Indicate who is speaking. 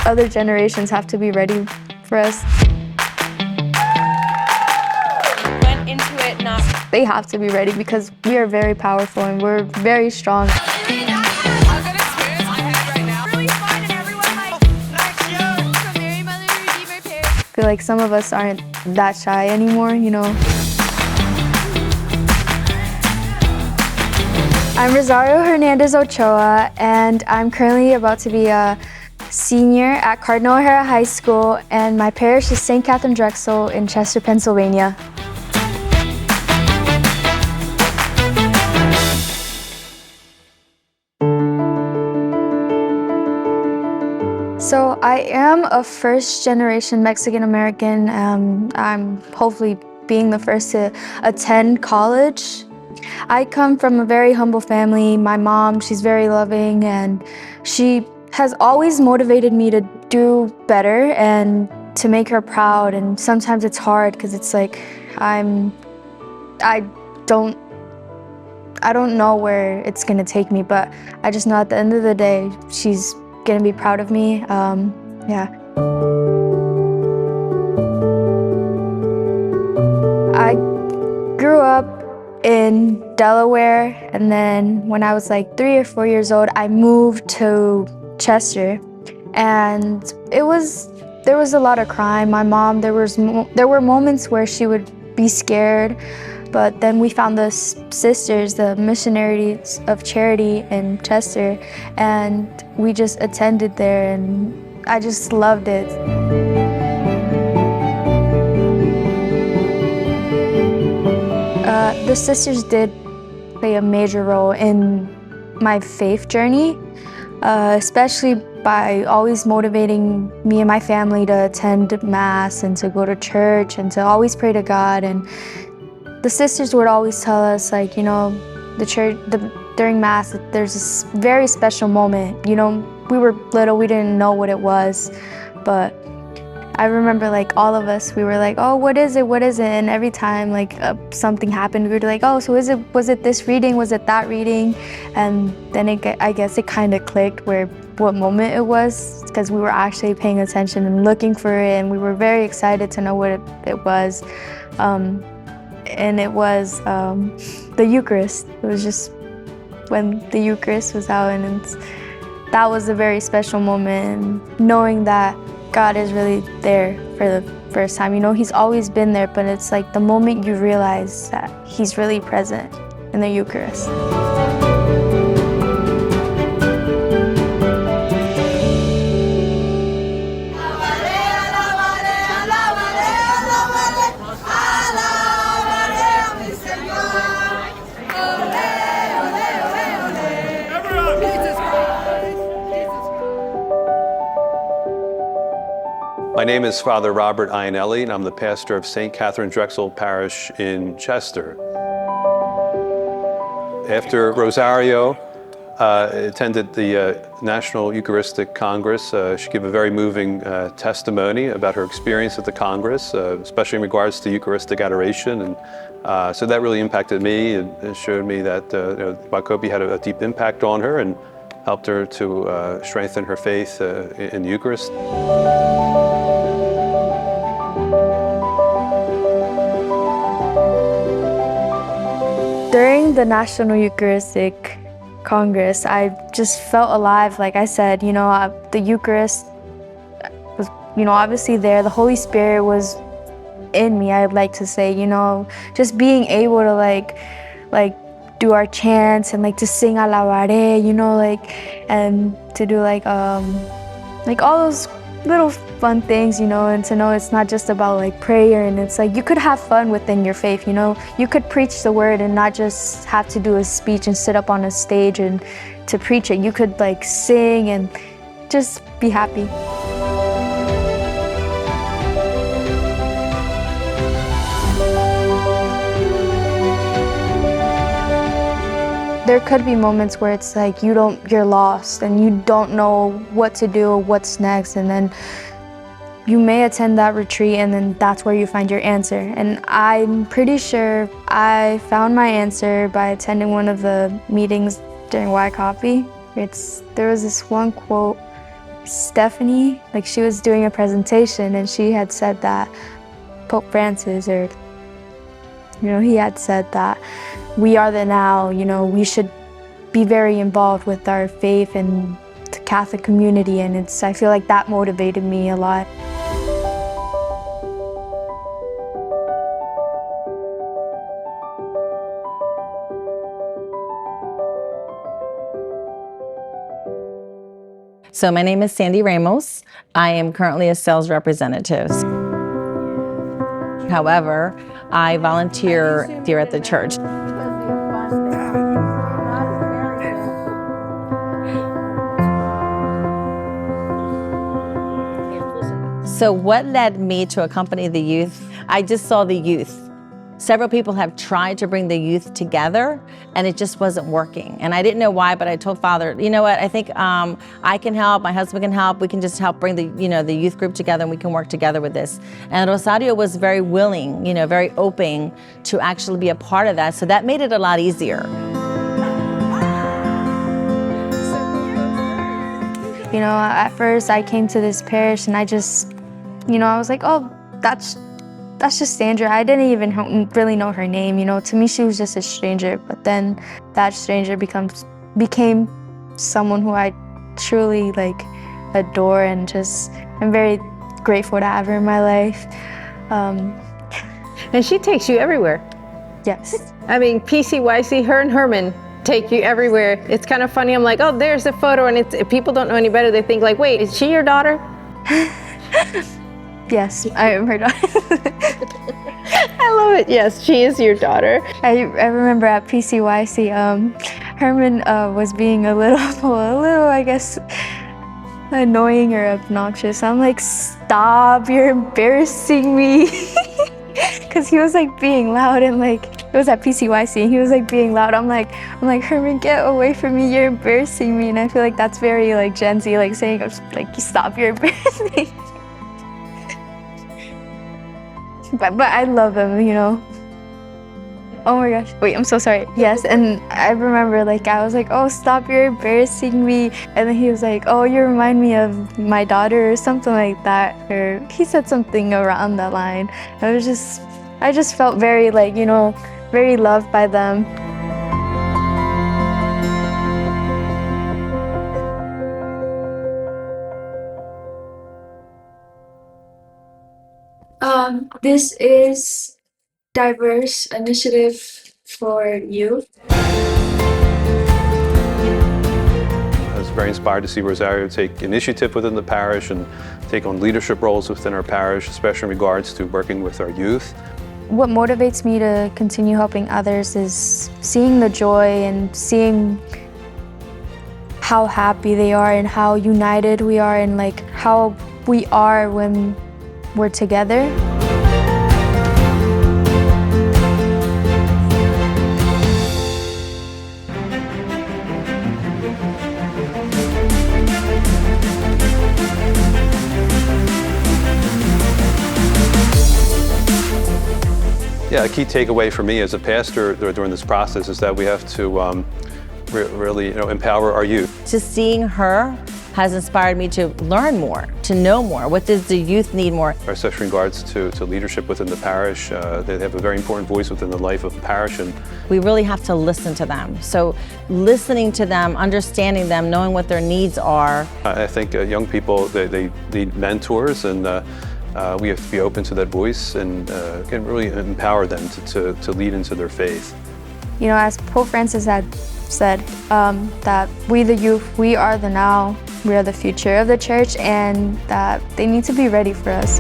Speaker 1: other generations have to be ready for us.
Speaker 2: Went into it not.
Speaker 1: They have to be ready because we are very powerful and we're very strong. I feel like some of us aren't that shy anymore, you know. I'm Rosario Hernandez Ochoa, and I'm currently about to be a senior at Cardinal O'Hara High School, and my parish is St. Katherine Drexel in Chester, Pennsylvania. So I am a first-generation Mexican-American. I'm hopefully being the first to attend college. I come from a very humble family. My mom, she's very loving, and she has always motivated me to do better and to make her proud. And sometimes it's hard because it's like I don't know where it's gonna take me, but I just know at the end of the day, she's gonna be proud of me. Yeah. I grew up in Delaware, and then when I was like 3 or 4 years old, I moved to Chester, and there was a lot of crime. My mom, there were moments where she would be scared, but then we found the sisters, the missionaries of charity in Chester, and we just attended there, and I just loved it. The sisters did play a major role in my faith journey, especially by always motivating me and my family to attend Mass and to go to church and to always pray to God. And the sisters would always tell us, like, you know, during Mass, there's this very special moment. You know, we were little, we didn't know what it was, but I remember, like, all of us, we were like, oh, what is it, what is it? And every time, like, something happened, we were like, oh, so was it this reading, was it that reading? And then I guess it kind of clicked what moment it was, because we were actually paying attention and looking for it, and we were very excited to know what it was. And it was the Eucharist. It was just when the Eucharist was out, and that was a very special moment, and knowing that God is really there for the first time. You know, He's always been there, but it's like the moment you realize that He's really present in the Eucharist.
Speaker 3: My name is Father Robert Ianelli, and I'm the pastor of St. Katherine Drexel Parish in Chester. After Rosario attended the National Eucharistic Congress, she gave a very moving testimony about her experience at the Congress, especially in regards to Eucharistic adoration. And so that really impacted me and showed me that Bacopi had a deep impact on her and helped her to strengthen her faith in the Eucharist.
Speaker 1: During the National Eucharistic Congress, I just felt alive. Like I said, you know, the Eucharist was, you know, obviously there. The Holy Spirit was in me, I'd like to say, you know, just being able to like do our chants and like to sing Alabaré, you know, like, and to do like all those little fun things, you know, and to know it's not just about like prayer, and it's like you could have fun within your faith, you know. You could preach the word and not just have to do a speech and sit up on a stage and to preach it. You could like sing and just be happy. There could be moments where it's like you're lost and you don't know what to do or what's next, and then you may attend that retreat and then that's where you find your answer. And I'm pretty sure I found my answer by attending one of the meetings during Y Coffee. There was this one quote Stephanie, like she was doing a presentation and she had said that Pope Francis, or he had said that we are the now, we should be very involved with our faith and the Catholic community, and I feel like that motivated me a lot.
Speaker 4: So my name is Sandy Ramos. I am currently a sales representative. However, I volunteer here at the church. So what led me to accompany the youth? I just saw the youth. Several people have tried to bring the youth together and it just wasn't working. And I didn't know why, but I told Father, you know what, I think I can help, my husband can help, we can just help bring the youth group together and we can work together with this. And Rosario was very willing, very open to actually be a part of that. So that made it a lot easier.
Speaker 1: At first I came to this parish and I just, I was like, oh, that's just Sandra. I didn't even really know her name, To me, she was just a stranger. But then that stranger became someone who I truly adore, and I'm very grateful to have her in my life.
Speaker 5: And she takes you everywhere.
Speaker 1: Yes.
Speaker 5: I mean, PCYC, her and Herman take you everywhere. It's kind of funny. I'm like, oh, there's the photo, and people don't know any better. They think wait, is she your daughter?
Speaker 1: Yes, I am her daughter.
Speaker 5: I love it. Yes, she is your daughter.
Speaker 1: I remember at PCYC, Herman was being a little, I guess, annoying or obnoxious. I'm like, stop, you're embarrassing me. Because he was being loud and it was at PCYC and he was being loud. I'm like, Herman, get away from me, you're embarrassing me. And I feel like that's very Gen Z, saying, stop, you're embarrassing. But I love him, Oh my gosh, wait, I'm so sorry. Yes, and I remember I was like, oh, stop, you're embarrassing me. And then he was like, oh, you remind me of my daughter or something like that. Or he said something around that line. I just felt very very loved by them. This is diverse initiative for youth.
Speaker 3: I was very inspired to see Rosario take initiative within the parish and take on leadership roles within our parish, especially in regards to working with our youth.
Speaker 1: What motivates me to continue helping others is seeing the joy and seeing how happy they are and how united we are and how we are when we're together.
Speaker 3: Yeah, a key takeaway for me as a pastor during this process is that we have to really empower our youth.
Speaker 4: Just seeing her has inspired me to learn more, to know more. What does the youth need more?
Speaker 3: Especially in regards to leadership within the parish. They have a very important voice within the life of the parish. And
Speaker 4: we really have to listen to them. So listening to them, understanding them, knowing what their needs are.
Speaker 3: I think young people, they need mentors, and we have to be open to that voice and can really empower them to lead into their faith.
Speaker 1: As Pope Francis had said, that we the youth, we are the now, we are the future of the church, and that they need to be ready for us.